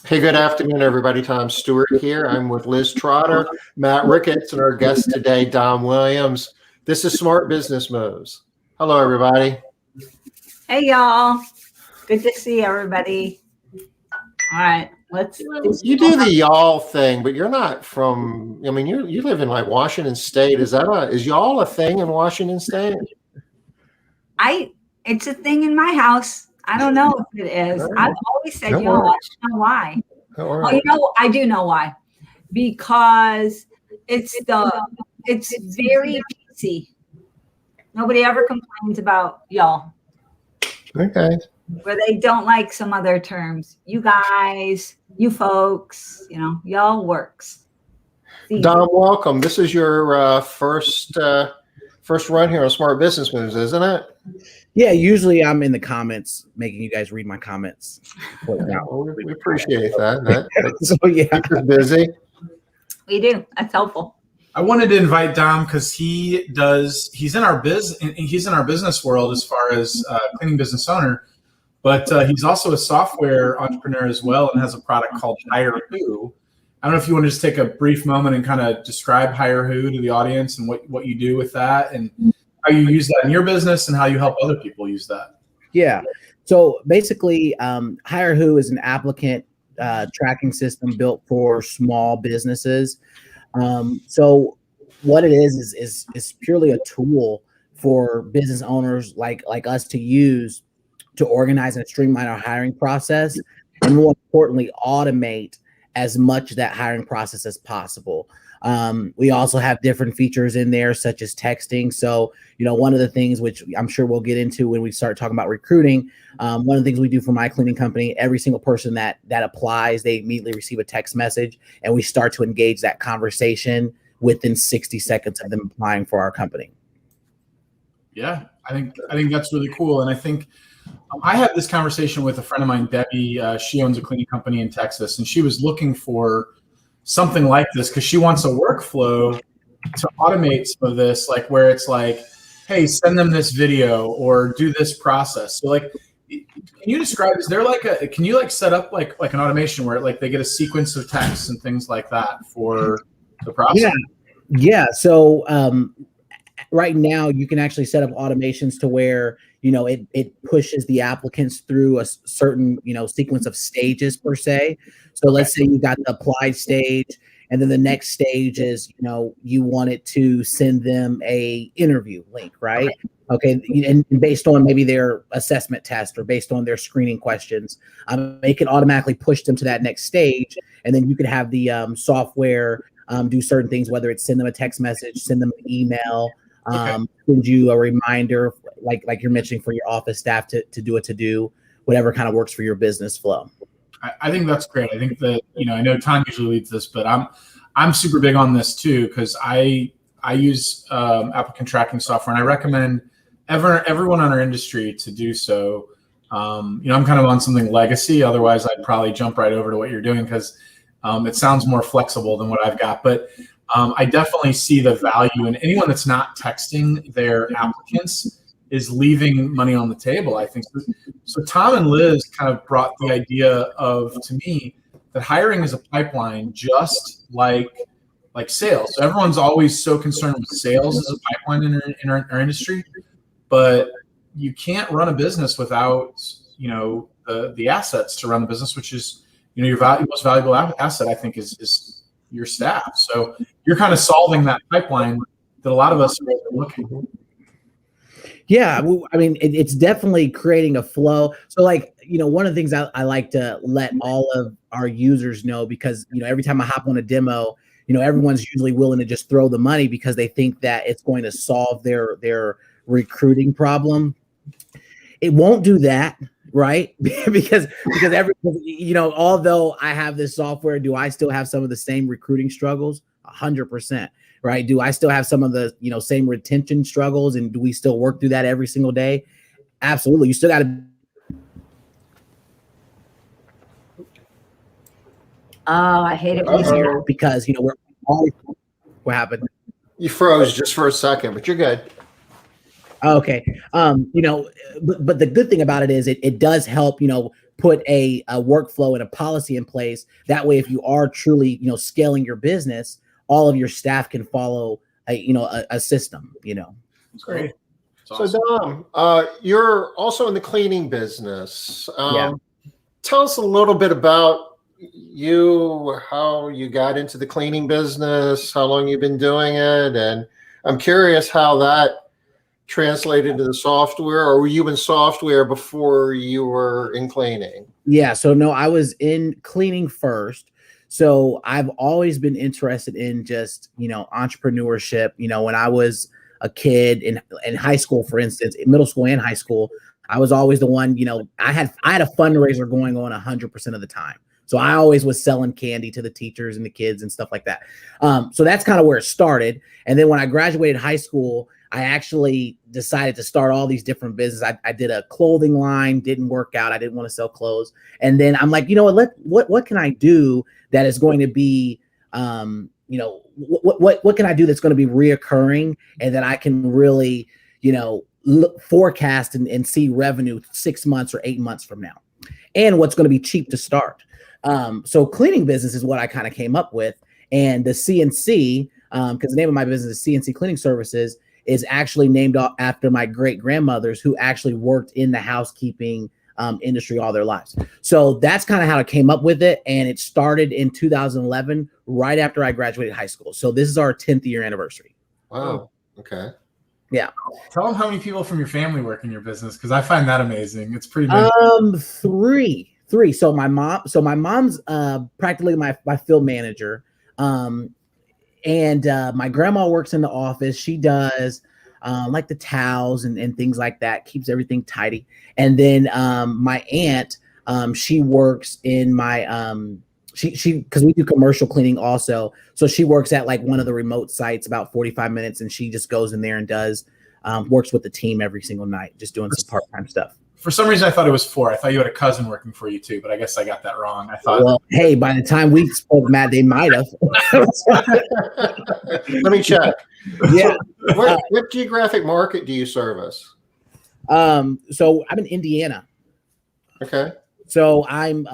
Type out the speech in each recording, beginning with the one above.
Hey, good afternoon, everybody. Tom Stewart here. I'm with Liz Trotter, Matt Ricketts, and our guest today, Dom Williams. This is Smart Business Moves. Hello, everybody. Hey, y'all. Good to see everybody. All right, let's. You do the y'all thing, but you're not from. I mean, you live in like Washington State. Is y'all a thing in Washington State? It's a thing in my house. I don't know if it is. I've always said y'all. I don't know why. Oh, you know, I do know why. Because it's very PC. Nobody ever complains about y'all. Okay. Where they don't like some other terms. You guys, you folks, y'all works. Dom, welcome. This is your first run here on Smart Business Moves, isn't it? Yeah, usually I'm in the comments making you guys read my comments. Well, we appreciate that. So yeah, you're busy. We do. That's helpful. I wanted to invite Dom because he's in our business world as far as cleaning business owner, but he's also a software entrepreneur as well and has a product called HireWho. I don't know if you want to just take a brief moment and kind of describe HireWho to the audience and what you do with that and how you use that in your business and how you help other people use that. Yeah. So basically, HireWho is an applicant tracking system built for small businesses. So what it is purely a tool for business owners like us to use to organize and streamline our hiring process, and more importantly, automate as much of that hiring process as possible. We also have different features in there, such as texting. So, one of the things which I'm sure we'll get into when we start talking about recruiting, one of the things we do for my cleaning company, every single person that applies, they immediately receive a text message, and we start to engage that conversation within 60 seconds of them applying for our company. Yeah, I think that's really cool. And I think I had this conversation with a friend of mine, Debbie. She owns a cleaning company in Texas, and she was looking for something like this because she wants a workflow to automate some of this, like where it's like, hey, send them this video or do this process. So like, can you describe, can you set up like an automation where like they get a sequence of texts and things like that for the process? Yeah. So right now you can actually set up automations to where, it pushes the applicants through a certain, sequence of stages per se. So let's say you got the applied stage, and then the next stage is, you wanted to send them a interview link, right? Okay. And based on maybe their assessment test or based on their screening questions, they can automatically push them to that next stage. And then you could have the software do certain things, whether it's send them a text message, send them an email, send you a reminder, like you're mentioning, for your office staff to do a to-do, whatever kind of works for your business flow. I think that's great. I think that, I know Tom usually leads this, but I'm super big on this too, because I use applicant tracking software, and I recommend everyone in our industry to do so. I'm kind of on something legacy. Otherwise, I'd probably jump right over to what you're doing because it sounds more flexible than what I've got. But I definitely see the value in anyone that's not texting their applicants is leaving money on the table, I think. So Tom and Liz kind of brought the idea to me that hiring is a pipeline, just like sales. So everyone's always so concerned with sales as a pipeline in our industry, but you can't run a business without, the assets to run the business, which is, your most valuable asset, I think, is your staff. So you're kind of solving that pipeline that a lot of us are looking for. Yeah, I mean, it's definitely creating a flow. So one of the things I like to let all of our users know, because, every time I hop on a demo, everyone's usually willing to just throw the money because they think that it's going to solve their recruiting problem. It won't do that, right? because although I have this software, do I still have some of the same recruiting struggles? 100%. Right? Do I still have some of the, same retention struggles, and do we still work through that every single day? Absolutely. You still got to. Oh, I hate it when you say that. Because, we're always, what happened? You froze just for a second, but you're good. Okay. But the good thing about it is it does help, put a workflow and a policy in place. That way, if you are truly, scaling your business, all of your staff can follow a system, That's great. So Dom, you're also in the cleaning business. Yeah. Tell us a little bit about you, how you got into the cleaning business, how long you've been doing it, and I'm curious how that translated to the software, or were you in software before you were in cleaning? Yeah. So no, I was in cleaning first. So I've always been interested in just, entrepreneurship. When I was a kid in high school, for instance, in middle school and high school, I was always the one, I had a fundraiser going on 100% of the time. So I always was selling candy to the teachers and the kids and stuff like that. So that's kind of where it started. And then when I graduated high school, I actually decided to start all these different businesses. I did a clothing line, didn't work out. I didn't want to sell clothes. And then I'm like, what can I do that is going to be, what can I do that's going to be reoccurring and that I can really, forecast and see revenue 6 months or 8 months from now, and what's going to be cheap to start. So cleaning business is what I kind of came up with, and the CNC, because the name of my business is CNC Cleaning Services, is actually named after my great grandmothers who actually worked in the housekeeping industry all their lives. So that's kind of how I came up with it. And it started in 2011, right after I graduated high school. So this is our 10th year anniversary. Wow. Okay. Yeah. Tell them how many people from your family work in your business, because I find that amazing. It's pretty amazing. Three. So my mom's practically my field manager. And my grandma works in the office. She does like the towels and things like that, keeps everything tidy. And then my aunt, she works in my she because we do commercial cleaning also. So she works at like one of the remote sites about 45 minutes, and she just goes in there and does works with the team every single night, just doing some part-time stuff. For some reason, I thought it was 4. I thought you had a cousin working for you too, but I guess I got that wrong. I thought. Well, hey, by the time we spoke, Matt, they might have. Let me check. Yeah. So what geographic market do you service? So I'm in Indiana. Okay. So I'm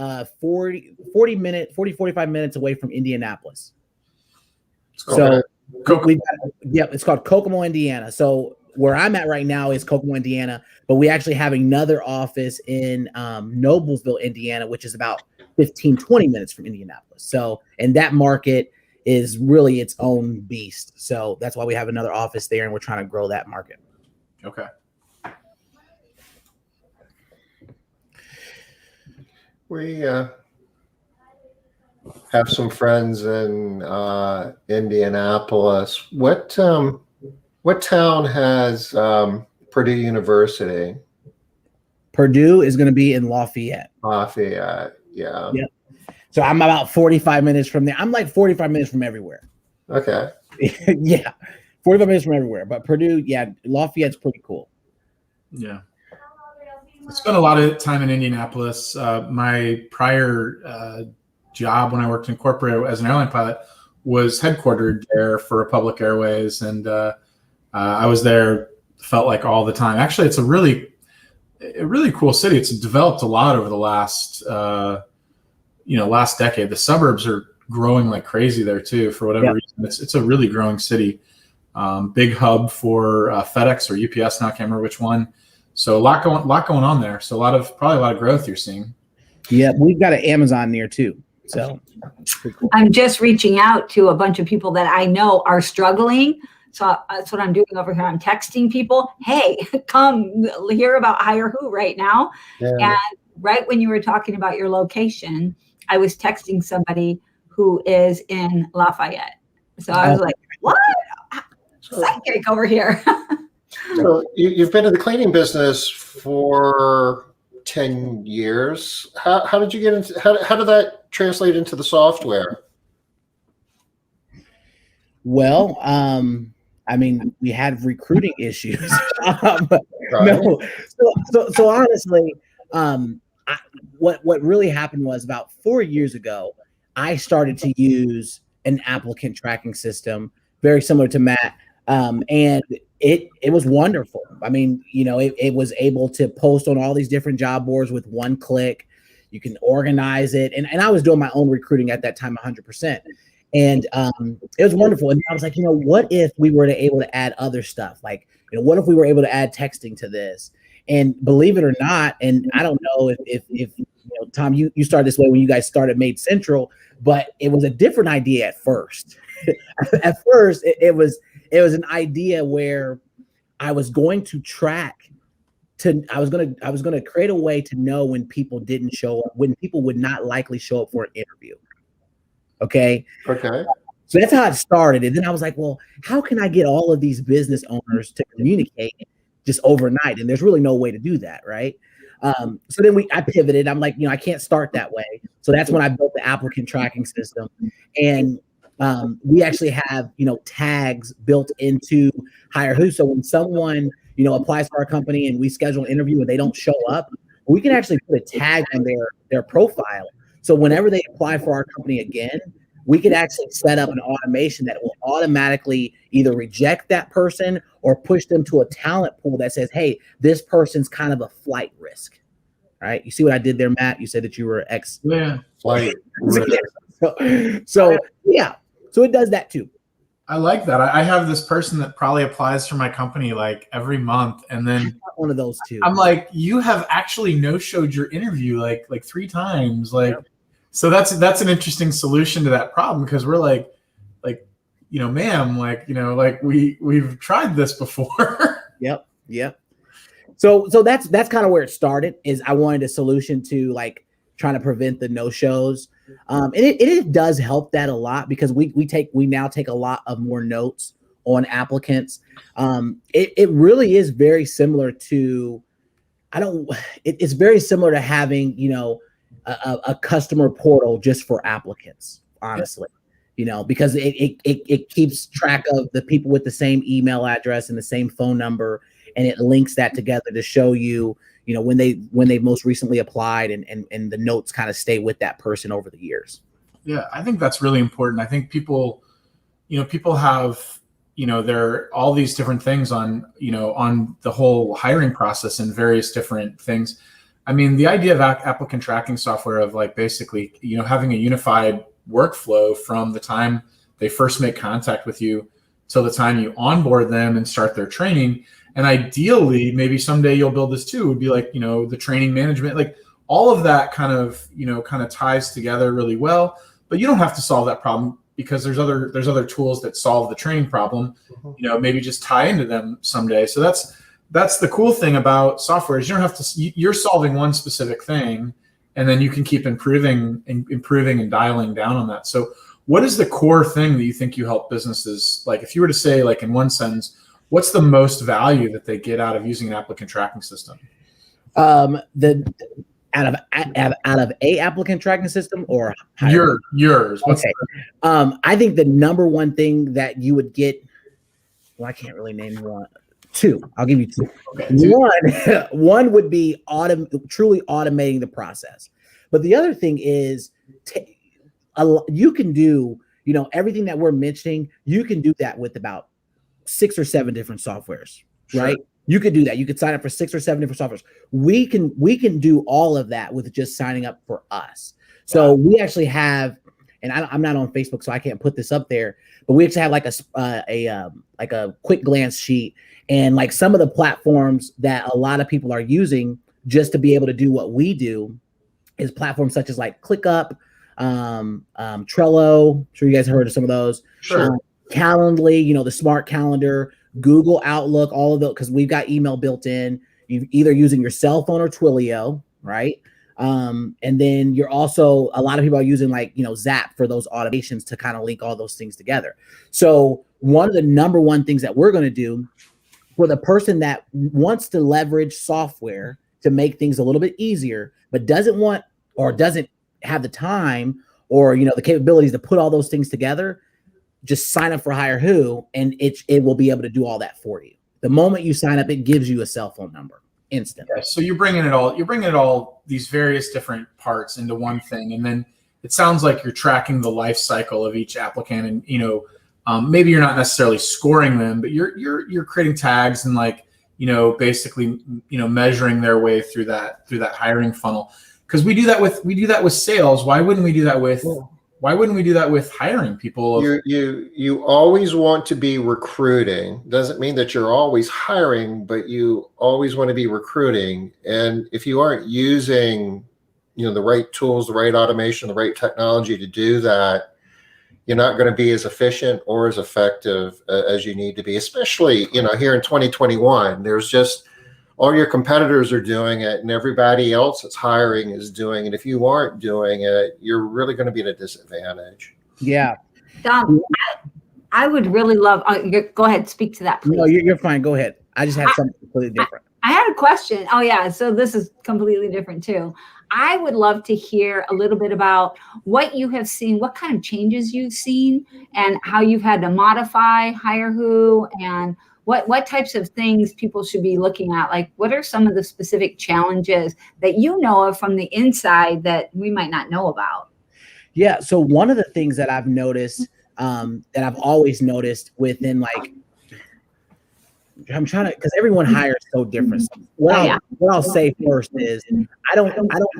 45 minutes away from Indianapolis. So it's called Kokomo, Indiana. So where I'm at right now is Kokomo, Indiana, but we actually have another office in Noblesville, Indiana, which is about 15-20 minutes from Indianapolis. So, and that market is really its own beast. So that's why we have another office there, and we're trying to grow that market. Okay. We have some friends in Indianapolis. What town has Purdue University? Purdue is going to be in Lafayette. Lafayette, yeah. Yep. So I'm about 45 minutes from there. I'm like 45 minutes from everywhere. Okay. Yeah, 45 minutes from everywhere. But Purdue, yeah, Lafayette's pretty cool. Yeah. I spent a lot of time in Indianapolis. My prior job when I worked in corporate as an airline pilot was headquartered there for Republic Airways, and I was there, felt like all the time. Actually, it's a really cool city. It's developed a lot over the last decade. The suburbs are growing like crazy there too, for whatever reason. It's a really growing city. Big hub for FedEx or UPS now, I can't remember which one. So a lot going on there. So probably a lot of growth you're seeing. Yeah, we've got an Amazon near too. So cool. I'm just reaching out to a bunch of people that I know are struggling. So that's what I'm doing over here. I'm texting people, hey, come hear about HireWho right now. Yeah. And right when you were talking about your location, I was texting somebody who is in Lafayette. So I was like, what? Psychic over here. So you've been in the cleaning business for 10 years. How did you get into, how did that translate into the software? Well, I mean, we had recruiting issues. No, so honestly, what really happened was about 4 years ago, I started to use an applicant tracking system, very similar to Matt, and it was wonderful. I mean, it was able to post on all these different job boards with one click. You can organize it. And I was doing my own recruiting at that time 100%. And it was wonderful. And I was like, what if we were able to add other stuff? Like, what if we were able to add texting to this? And believe it or not, and I don't know if Tom, you started this way when you guys started Made Central, but it was a different idea at first. At first, it was an idea where I was going to track I was going to create a way to know when people didn't show up, when people would not likely show up for an interview. Okay. So that's how it started. And then I was like, well, how can I get all of these business owners to communicate just overnight? And there's really no way to do that. Right. So then I pivoted. I'm like, I can't start that way. So that's when I built the applicant tracking system. And we actually have, tags built into HireWho. So when someone, applies for our company and we schedule an interview and they don't show up, we can actually put a tag on their profile. So whenever they apply for our company again, we could actually set up an automation that will automatically either reject that person or push them to a talent pool that says, hey, this person's kind of a flight risk. Right? You see what I did there, Matt? You said that you were flight risk. So yeah. So it does that too. I like that. I have this person that probably applies for my company like every month. And then one of those two. I'm like, you have actually no-showed your interview like 3 times. So that's an interesting solution to that problem, because we're like, ma'am, we've tried this before. Yep. So that's kind of where it started. Is I wanted a solution to trying to prevent the no-shows. And it does help that a lot, because we now take a lot of more notes on applicants. It really is very similar to, it's very similar to having, a customer portal just for applicants, honestly, because it keeps track of the people with the same email address and the same phone number, and it links that together to show you, when they most recently applied, and the notes kind of stay with that person over the years. Yeah, I think that's really important. I think people have, there are all these different things on the whole hiring process and various different things. I mean, the idea of applicant tracking software of basically, having a unified workflow from the time they first make contact with you till the time you onboard them and start their training. And ideally, maybe someday you'll build this too, would be the training management, all of that kind of ties together really well. But you don't have to solve that problem, because there's other tools that solve the training problem, maybe just tie into them someday. So that's the cool thing about software, is you don't have to, you're solving one specific thing, and then you can keep improving and dialing down on that. So what is the core thing that you think you help businesses? If you were to say, in one sentence, what's the most value that they get out of using an applicant tracking system? Out of a applicant tracking system, or yours? Okay. I think the number one thing that you would get, well, I can't really name one. 2. I'll give you 2. Okay, 1 would be truly automating the process. But the other thing is, you can do, everything that we're mentioning, you can do that with about 6 or 7 different softwares, right? You could do that. You could sign up for 6 or 7 different softwares. We can do all of that with just signing up for us. So we actually have, and I'm not on Facebook, so I can't put this up there, but we actually have a quick glance sheet, and some of the platforms that a lot of people are using just to be able to do what we do is platforms such as ClickUp, Trello. I'm sure you guys heard of some of those. Sure. Calendly, the smart calendar, Google Outlook, all of those, because we've got email built in. You're either using your cell phone or Twilio, right? And then you're also, a lot of people are using Zap for those automations to kind of link all those things together. So one of the number one things that we're going to do for the person that wants to leverage software to make things a little bit easier, but doesn't want or doesn't have the time or the capabilities to put all those things together, just sign up for HireWho, and it will be able to do all that for you. The moment you sign up, it gives you a cell phone number instantly. Yeah, so you're bringing it all these various different parts into one thing, and then it sounds like you're tracking the life cycle of each applicant, and maybe you're not necessarily scoring them, but you're creating tags and basically measuring their way through that hiring funnel. because we do that with sales. Why wouldn't we do that with hiring people? You always want to be recruiting. Doesn't mean that you're always hiring, but you always want to be recruiting. And if you aren't using, the right tools, the right automation, the right technology to do that, you're not going to be as efficient or as effective as you need to be, especially, here in 2021. There's just all your competitors are doing it and everybody else that's hiring is doing it. If you aren't doing it, you're really going to be at a disadvantage. Yeah. Dom, I would really love, go ahead, speak to that, please. No, you're fine. Go ahead. I just had something completely different. I had a question. Oh yeah. So this is completely different too. I would love to hear a little bit about what you have seen, what kind of changes you've seen, and how you've had to modify HireWho, and what types of things people should be looking at. Like, what are some of the specific challenges that you know of from the inside that we might not know about? Yeah. So one of the things that I've noticed, that I've always noticed within, like, I'm trying to, because everyone hires so different. So what I'll say first is I don't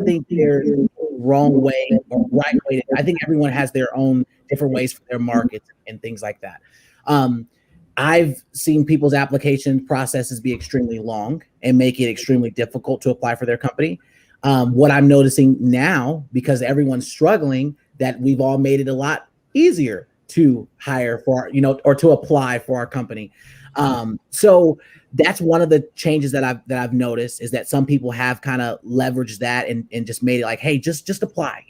think there's a wrong way or right way. I think everyone has their own different ways for their markets and things like that. I've seen people's application processes be extremely long and make it extremely difficult to apply for their company. What I'm noticing now, because everyone's struggling, that we've all made it a lot easier to hire for, or to apply for our company. So that's one of the changes that I've noticed, is that some people have kind of leveraged that and just made it like, hey, just apply,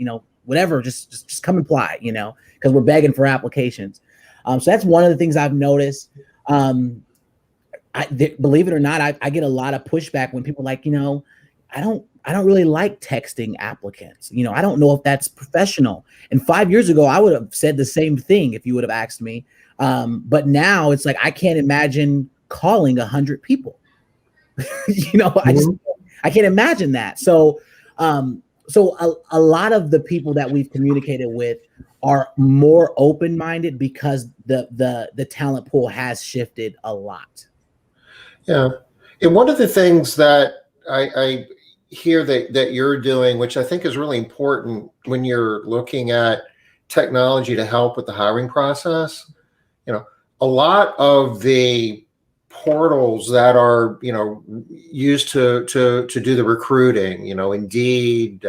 whatever, just come and apply, because we're begging for applications. So that's one of the things I've noticed. Believe it or not, I get a lot of pushback when people are like, I don't really like texting applicants. I don't know if that's professional. And 5 years ago, I would have said the same thing if you would have asked me. But now it's like, I can't imagine calling 100 people. I can't imagine that. So a lot of the people that we've communicated with are more open-minded because the talent pool has shifted a lot. Yeah. And one of the things that I hear that you're doing, which I think is really important when you're looking at technology to help with the hiring process, a lot of the portals that are, used to do the recruiting, Indeed,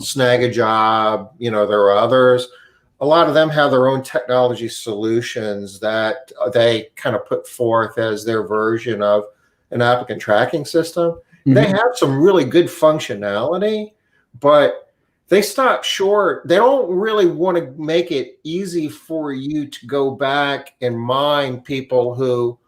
Snag a Job, there are others. A lot of them have their own technology solutions that they kind of put forth as their version of an applicant tracking system. Mm-hmm. They have some really good functionality, but they stop short. They don't really want to make it easy for you to go back and mine people who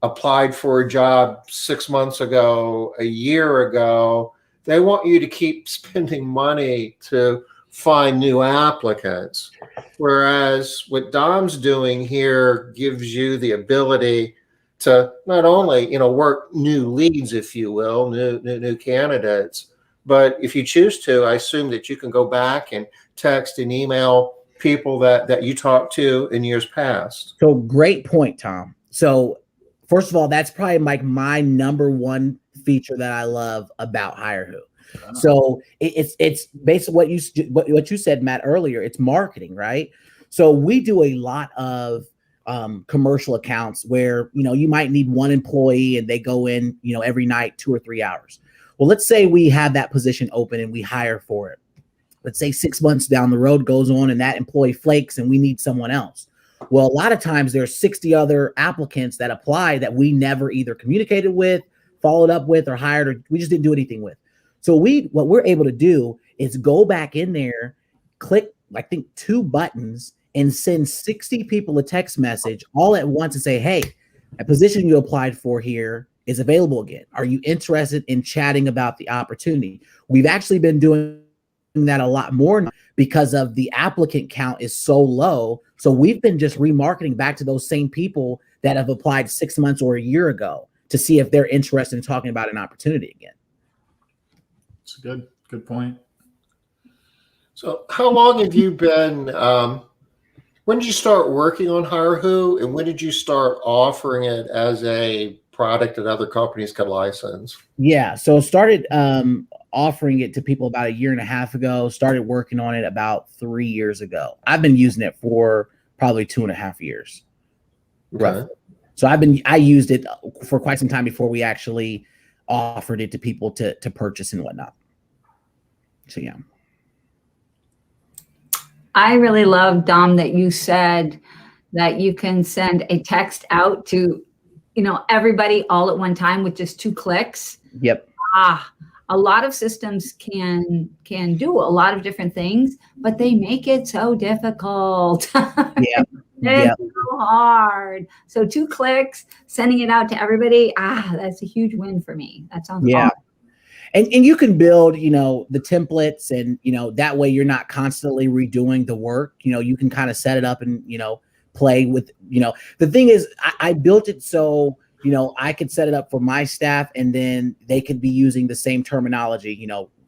applied for a job 6 months ago, a year ago. They want you to keep spending money to find new applicants. Whereas what Dom's doing here gives you the ability to not only, work new leads, if you will, new candidates, but if you choose to, I assume that you can go back and text and email people that you talked to in years past. So great point, Tom. So first of all, that's probably like my number one feature that I love about HireWho. So it's basically what you said, Matt, earlier. It's marketing, right? So we do a lot of commercial accounts where, you might need one employee and they go in, every night 2 or 3 hours. Well, let's say we have that position open and we hire for it. Let's say 6 months down the road goes on and that employee flakes and we need someone else. Well, a lot of times there's 60 other applicants that apply that we never either communicated with, followed up with, or hired, or we just didn't do anything with. So what we're able to do is go back in there, click, I think, 2 buttons, and send 60 people a text message all at once and say, hey, a position you applied for here is available again. Are you interested in chatting about the opportunity? We've actually been doing that a lot more now because of the applicant count is so low. So we've been just remarketing back to those same people that have applied 6 months or a year ago to see if they're interested in talking about an opportunity again. It's a good point. So how long have you been, when did you start working on HireWho, and when did you start offering it as a product that other companies could license? Yeah, so it started offering it to people about 1.5 years ago, started working on it about 3 years ago. I've been using it for probably 2.5 years. Okay. So I used it for quite some time before we actually offered it to people to purchase and whatnot. So yeah. I really love, Dom, that you said that you can send a text out to, everybody all at one time with just 2 clicks. Yep. A lot of systems can do a lot of different things, but they make it so difficult. Yeah. It's so hard. So 2 clicks, sending it out to everybody. That's a huge win for me. That sounds awesome. And you can build, the templates, and, that way you're not constantly redoing the work. You can kind of set it up and, play with, the thing is, I built it so, I could set it up for my staff, and then they could be using the same terminology,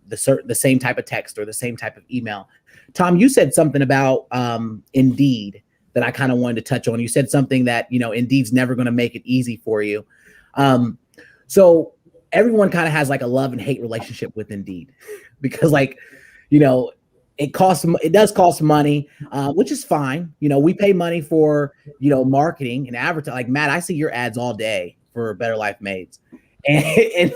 the same type of text or the same type of email. Tom, you said something about Indeed that I kind of wanted to touch on. You said something that, Indeed's never going to make it easy for you. So everyone kind of has like a love and hate relationship with Indeed because it does cost money, which is fine. We pay money for, marketing and advertising. Like, Matt, I see your ads all day for Better Life Maids, and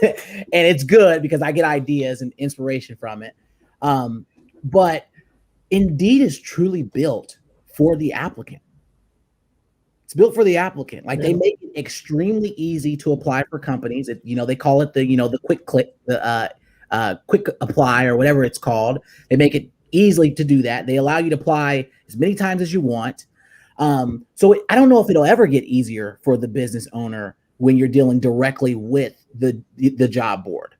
it's good because I get ideas and inspiration from it. But Indeed is truly built for the applicant. It's built for the applicant. Like, they make it extremely easy to apply for companies. They call it the quick click, the quick apply, or whatever it's called. They make it easily to do that. They allow you to apply as many times as you want. So I don't know if it'll ever get easier for the business owner when you're dealing directly with the job board.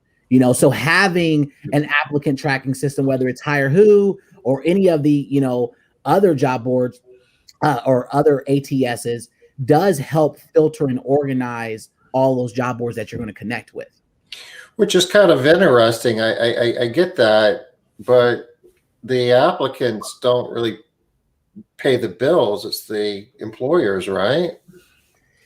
So having an applicant tracking system, whether it's HireWho or any of the other job boards or other ATSs, does help filter and organize all those job boards that you're going to connect with. Which is kind of interesting. I get that, but the applicants don't really pay the bills. It's the employers, right?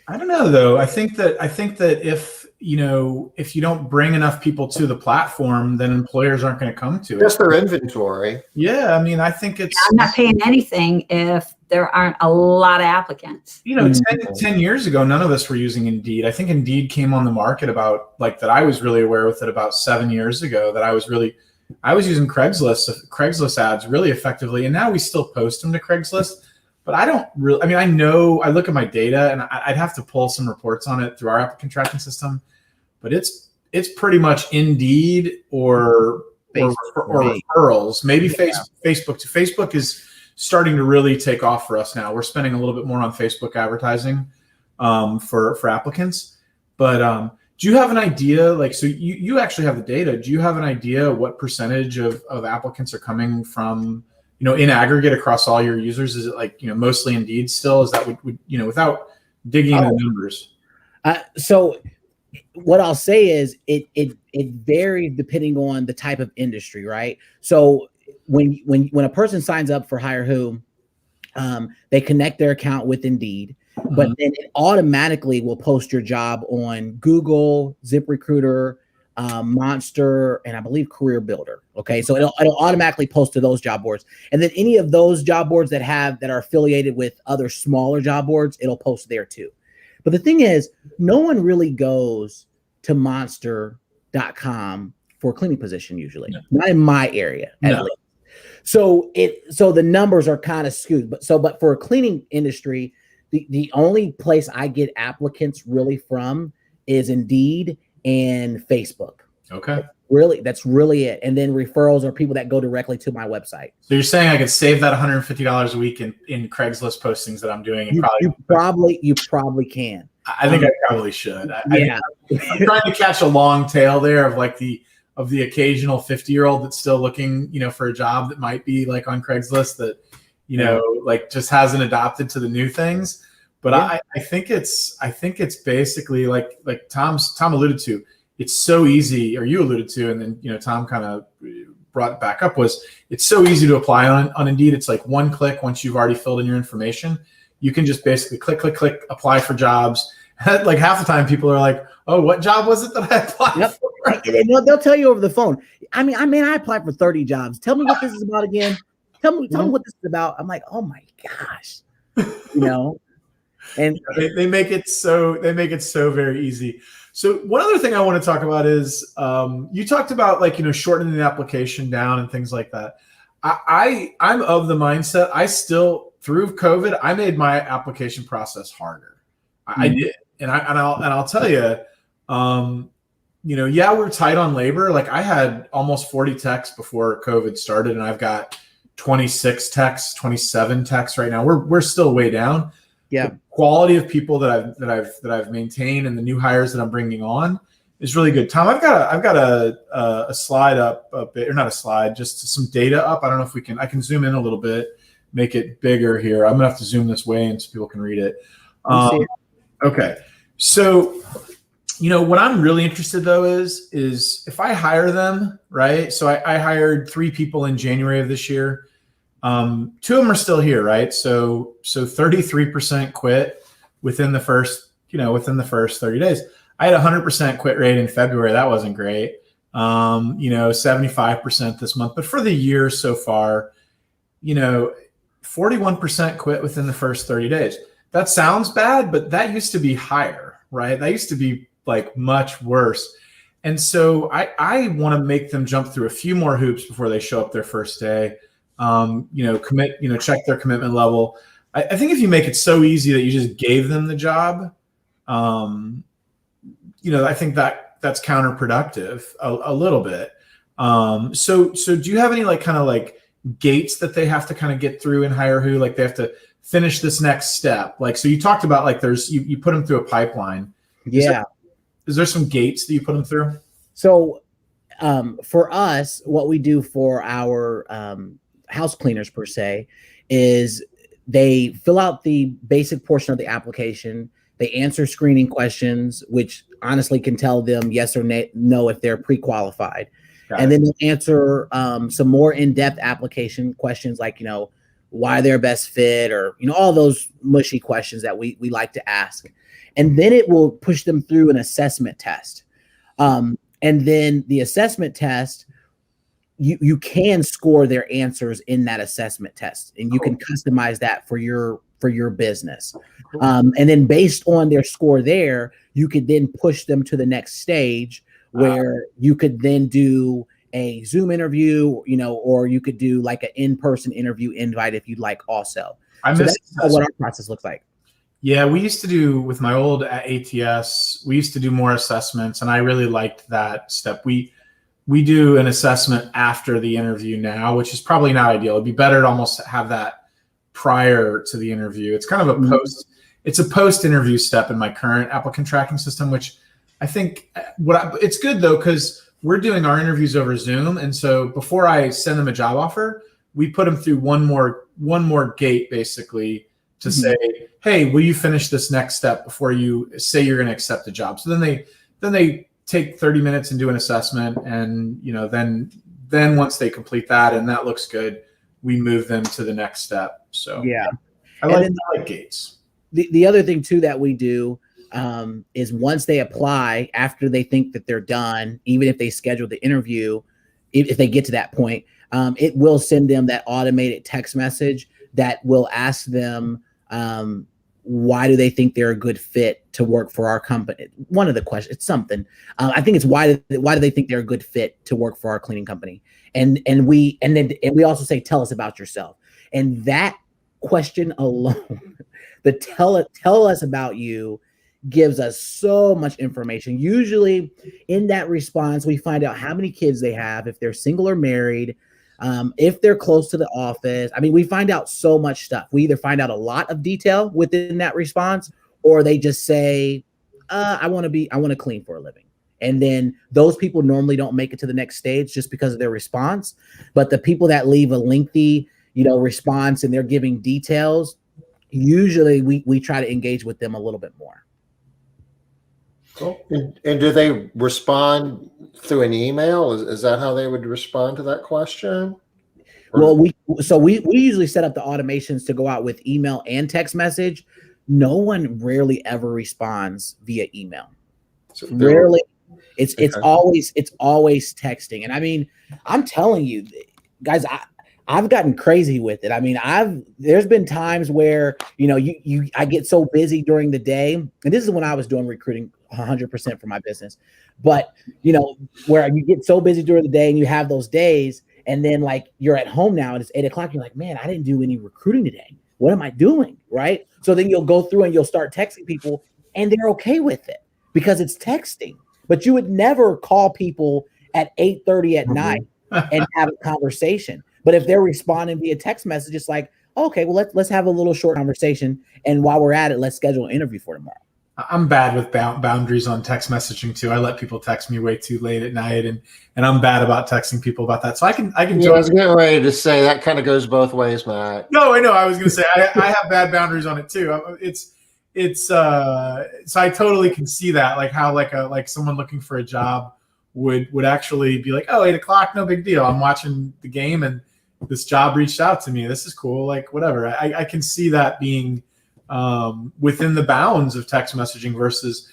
I don't know, though. I think that if you don't bring enough people to the platform, then employers aren't going to come to it. Just their inventory. Yeah, I mean, I think it's. I'm not paying anything if there aren't a lot of applicants. 10 years ago, none of us were using Indeed. I think Indeed came on the market that I was really aware with it about 7 years ago. That I was using Craigslist ads really effectively, and now we still post them to Craigslist. But I don't really, I look at my data, and I'd have to pull some reports on it through our applicant tracking system, but it's pretty much Indeed or referrals, maybe Facebook. Facebook is starting to really take off for us now. We're spending a little bit more on Facebook advertising for applicants. But do you have an idea, so you actually have the data. Do you have an idea what percentage of applicants are coming from, in aggregate across all your users? Is it mostly Indeed still? Is that without digging into numbers? So what I'll say is it varies depending on the type of industry, right? So when a person signs up for HireWho, they connect their account with Indeed, but then it automatically will post your job on Google, ZipRecruiter, Monster, and I believe Career Builder. Okay, so it'll automatically post to those job boards, and then any of those job boards that are affiliated with other smaller job boards, it'll post there too. But the thing is, no one really goes to monster.com for a cleaning position usually. No. Not in my area, at least. So the numbers are kind of skewed. But for a cleaning industry, the only place I get applicants really from is Indeed and Facebook. Okay. That's really it. And then referrals are people that go directly to my website. So you're saying I could save that $150 a week in Craigslist postings that I'm doing? And you probably can. I think I probably should. Yeah. I'm trying to catch a long tail there of the occasional 50-year-old that's still looking, for a job that might be on Craigslist that, just hasn't adopted to the new things. But yeah. I think it's basically like Tom alluded to. It's so easy, or you alluded to, and then Tom kind of brought it back up, was it's so easy to apply on Indeed. It's like one click. Once you've already filled in your information, you can just basically click, apply for jobs. Like half the time people are like, oh, what job was it that I applied Yep. for? And they'll tell you over the phone. I applied for 30 jobs. Tell me what this is about again. Tell me what this is about. I'm like, oh my gosh, and they make it so very easy. So one other thing I want to talk about is you talked about shortening the application down and things like that. I'm of the mindset, I still, through COVID, I made my application process harder. I did. And I'll tell you, we're tight on labor. Like I had almost 40 techs before COVID started, and I've got 26 techs, 27 techs right now. We're still way down. Yeah. The quality of people that I've maintained and the new hires that I'm bringing on is really good. Tom, I've got a slide up a bit, or not a slide, just some data up. I don't know if I can zoom in a little bit, make it bigger here. I'm gonna have to zoom this way in so people can read it. Okay. So, what I'm really interested though is if I hire them, right? So I hired 3 people in January of this year. 2 of them are still here, right? So 33% quit within the first 30 days. I had 100% quit rate in February. That wasn't great. 75% this month, but for the year so far, 41% quit within the first 30 days. That sounds bad, but that used to be higher, right? That used to be like much worse. And so I want to make them jump through a few more hoops before they show up their first day. Check their commitment level. I think if you make it so easy that you just gave them the job, I think that's counterproductive a little bit. So do you have any gates that they have to kind of get through in HireWho? Like they have to finish this next step. Like, so you talked about you put them through a pipeline. Yeah. Is there some gates that you put them through? So for us, what we do for our house cleaners per se is they fill out the basic portion of the application. They answer screening questions, which honestly can tell them yes or no if they're pre-qualified. And then they'll answer some more in-depth application questions like, why they're best fit, or, all those mushy questions that we like to ask. And then it will push them through an assessment test. And then the assessment test, you can score their answers in that assessment test, and you can customize that for your business. And then based on their score there, you could then push them to the next stage where you could then do a Zoom interview, or you could do like an in-person interview invite if you'd like also. That's what our process looks like. Yeah, we used to do with my old ATS, we used to do more assessments, and I really liked that step. We do an assessment after the interview now, which is probably not ideal. It'd be better to almost have that prior to the interview. It's kind of a post-interview step in my current applicant tracking system, which I think it's good though, because we're doing our interviews over Zoom. And so before I send them a job offer, we put them through one more gate basically to say, hey, will you finish this next step before you say you're going to accept the job? So then they take 30 minutes and do an assessment. And, then once they complete that and that looks good, we move them to the next step. So yeah, I like gates. The other thing too that we do is once they apply, after they think that they're done, even if they schedule the interview, if they get to that point, it will send them that automated text message that will ask them why do they think they're a good fit to work for our company. One of the questions, it's something. I think it's why do they think they're a good fit to work for our cleaning company, and we also say tell us about yourself, and that question alone, the tell us about you, gives us so much information. Usually in that response, we find out how many kids they have, if they're single or married, if they're close to the office. I mean, we find out so much stuff. We either find out a lot of detail within that response, or they just say, I want to clean for a living. And then those people normally don't make it to the next stage just because of their response. But the people that leave a lengthy, response and they're giving details, usually we try to engage with them a little bit more. Cool. And do they respond through an email? Is that how they would respond to that question? Well, we usually set up the automations to go out with email and text message. No one rarely ever responds via email. So Rarely. It's Okay. always texting. And I mean, I'm telling you, guys, I've gotten crazy with it. I mean, there's been times where, I get so busy during the day, and this is when I was doing recruiting 100% for my business. But, where you get so busy during the day and you have those days, and then like you're at home now and it's 8:00, you're like, man, I didn't do any recruiting today. What am I doing? Right. So then you'll go through and you'll start texting people, and they're okay with it because it's texting. But you would never call people at 8:30 at night and have a conversation. But if they're responding via text message, it's like, okay, well, let's have a little short conversation. And while we're at it, let's schedule an interview for tomorrow. I'm bad with boundaries on text messaging too. I let people text me way too late at night, and I'm bad about texting people about that. So I can. Yeah, I was getting ready to say that kind of goes both ways, Matt. No, I know. I was going to say I have bad boundaries on it too. So I totally can see that, like how like someone looking for a job would actually be like, oh, 8:00, no big deal. I'm watching the game and this job reached out to me. This is cool. Like whatever. I can see that being within the bounds of text messaging versus,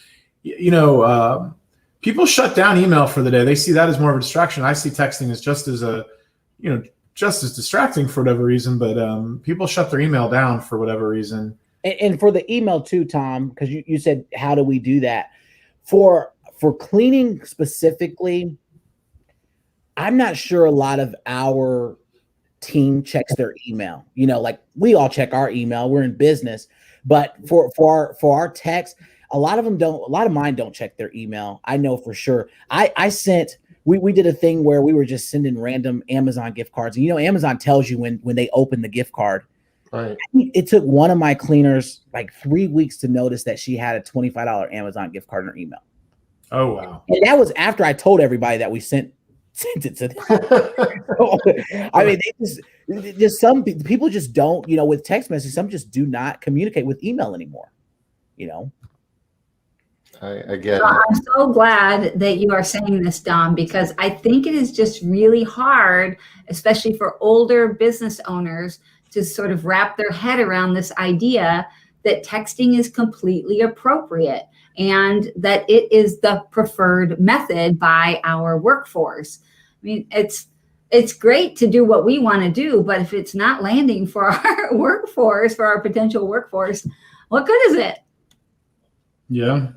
people shut down email for the day. They see that as more of a distraction. I see texting as just as distracting for whatever reason, but people shut their email down for whatever reason. And for the email too, Tom, because you said, how do we do that? For cleaning specifically, I'm not sure a lot of our team checks their email. Like we all check our email. We're in business. But for our techs, a lot of them don't. A lot of mine don't check their email. I know for sure. We did a thing where we were just sending random Amazon gift cards. And Amazon tells you when they open the gift card. Right. It took one of my cleaners like 3 weeks to notice that she had a $25 Amazon gift card in her email. Oh wow! And that was after I told everybody that we sent it to them. So, I mean, they just some people just don't. With text messages, some just do not communicate with email anymore. I get it. I'm so glad that you are saying this, Dom, because I think it is just really hard, especially for older business owners, to sort of wrap their head around this idea that texting is completely appropriate and that it is the preferred method by our workforce. I mean, it's great to do what we want to do, but if it's not landing for our workforce, for our potential workforce, what good is it? Yeah.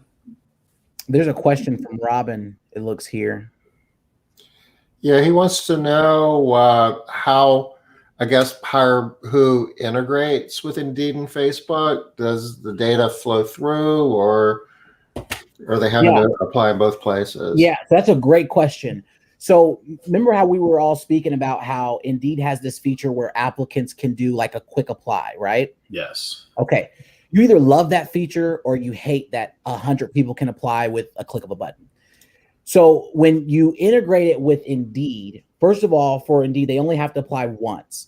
There's a question from Robin, it looks here. Yeah, he wants to know how, I guess, HireWho integrates with Indeed and Facebook. Does the data flow through, or are they having to apply in both places? Yeah, that's a great question. So remember how we were all speaking about how Indeed has this feature where applicants can do like a quick apply, right? Yes. Okay. You either love that feature or you hate that 100 people can apply with a click of a button. So when you integrate it with Indeed, first of all, for Indeed, they only have to apply once.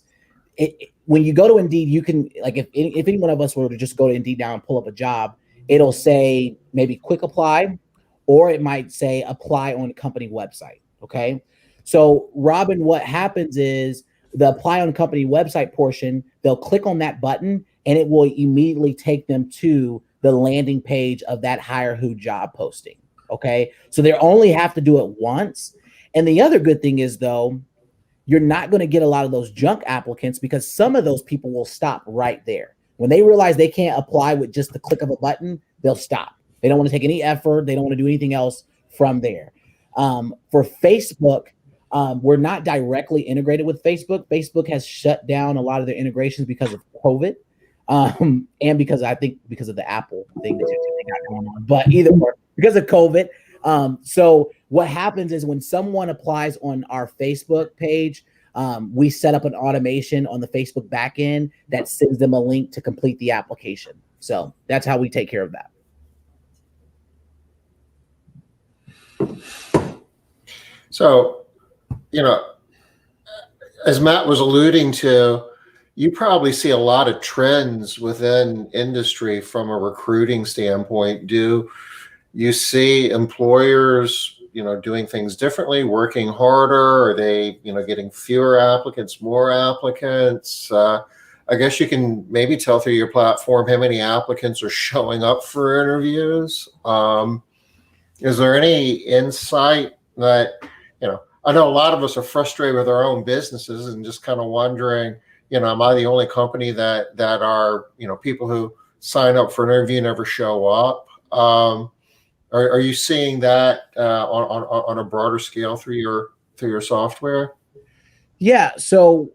When you go to Indeed, you can, like, if any one of us were to just go to Indeed now and pull up a job, it'll say maybe quick apply, or it might say apply on company website. Okay. So Robin, what happens is the apply on company website portion, they'll click on that button and it will immediately take them to the landing page of that HireWho job posting. Okay. So they only have to do it once. And the other good thing is, though, you're not going to get a lot of those junk applicants because some of those people will stop right there. When they realize they can't apply with just the click of a button, they'll stop. They don't want to take any effort. They don't want to do anything else from there. For Facebook, we're not directly integrated with Facebook. Facebook has shut down a lot of their integrations because of COVID. And because of the Apple thing that they got going on, but either way, because of COVID. So what happens is when someone applies on our Facebook page, we set up an automation on the Facebook backend that sends them a link to complete the application. So that's how we take care of that. So, as Matt was alluding to, you probably see a lot of trends within industry from a recruiting standpoint. Do you see employers, doing things differently, working harder? Are they, getting fewer applicants, more applicants? I guess you can maybe tell through your platform how many applicants are showing up for interviews. Is there any insight that, I know a lot of us are frustrated with our own businesses and just kind of wondering, am I the only company that are, people who sign up for an interview never show up? Are you seeing that on a broader scale through your software? Yeah. So